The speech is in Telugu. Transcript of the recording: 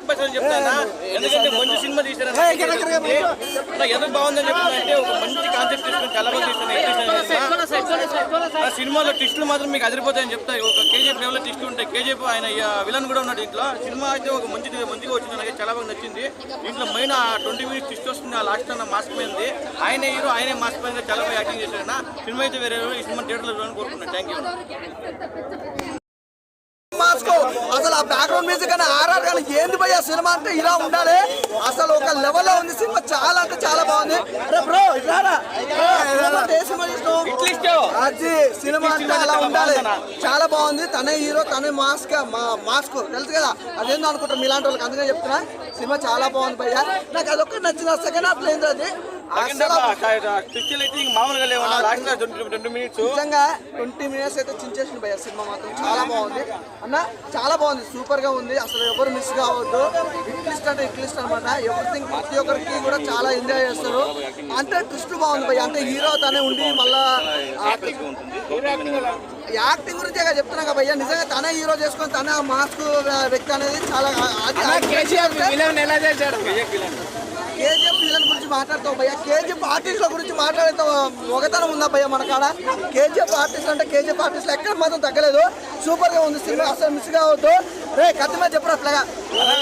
చెప్పేసని చెప్తానా, ఎందుకంటే మంచి సినిమా తీసారు ఎందుకు బాగుందని చెప్తానంటే ఒక మంచి కాన్సెప్ట్ తీసుకుని చాలా మంది తీస్తున్నారు. సినిమాలో ట్విస్టులు మాత్రం మీకు అదిరిపోతాయని చెప్తాయి. ఒక కేజీఎఫ్ లెవెల్లో ట్విస్టులు ఉంటాయి. కేజీఎఫ్ ఆయన విలన్ కూడా ఉన్నాడు దీంట్లో. సినిమా అయితే ఒక మంచిగా వచ్చింది, నాకు చాలా బాగా నచ్చింది. దీంట్లో మెయిన్ 20 మినిట్స్ ట్విస్ట్ వస్తుంది. ఆ లాస్ట్ అన్న మాస్క్ మీద ఆయనే హీరో, ఆయనే మాస్క్ మీద చాలా బాగా యాక్టింగ్ చేశాడు. సినిమా అయితే వేరే ఈ సినిమా థియేటర్లో చూడాలని కోరుకుంటున్నాను. Thank you. అసలు ఆ బ్యాక్గ్రౌండ్ మ్యూజిక్ అని ఆర్ఆర్ కానీ ఏంది భయ్యా సినిమా అంటే ఇలా ఉండాలి. అసలు ఒక లెవెల్లో ఉంది సినిమా, చాలా అంటే చాలా బాగుంది. బ్రో అది సినిమా అంటే అలా ఉండాలి, చాలా బాగుంది. తనే హీరో, తనే మాస్క్ తెలుసు కదా, అదేందో అనుకుంటారు మీలాంటి వాళ్ళకి, అందుకే చెప్తున్నా. సినిమా చాలా బాగుంది భయ్యా, నాకు అదొక నచ్చిన సెకండ్ హాఫ్ లేదు. అది నిజంగా 20 మినిట్స్ అయితే చించేసింది భయ్యా. సినిమా మాత్రం చాలా బాగుంది అన్న, చాలా బాగుంది, సూపర్ గా ఉంది. అసలు ఎవరు మిస్ కావద్దు. ఇట్లిస్ట్ అంటే ఇట్లిస్ట్ అనమాట. ఎవ్రీథింగ్ ప్రతి ఒక్కరికి కూడా చాలా ఎంజాయ్ చేస్తారు. అంటే ట్విస్ట్ బాగుంది భయ్యా. అంటే హీరో తనే ఉండి మళ్ళా యాక్టింగ్ గురించి చెప్తున్నా కదా భయ్యా. నిజంగా తనే హీరో చేసుకొని తనే మాస్క్ వ్యక్తి అనేది చాలా. కేజీఎఫ్ విలన్ గురించి మాట్లాడతావు భయ్యా. కేజీఎఫ్ ఆర్టిస్ట్ల గురించి మాట్లాడేతో ఒకతనం ఉందా భయ్యా మన కాడ. కేజీఎఫ్ ఆర్టిస్ట్ అంటే కేజీఎఫ్ ఆర్టిస్ట్లు ఎక్కడ మాత్రం తగ్గలేదు. సూపర్ గా ఉంది సినిమా, అసలు మిస్ కావద్దు. రే కత్తి మీద చెప్పరా అట్లాగా.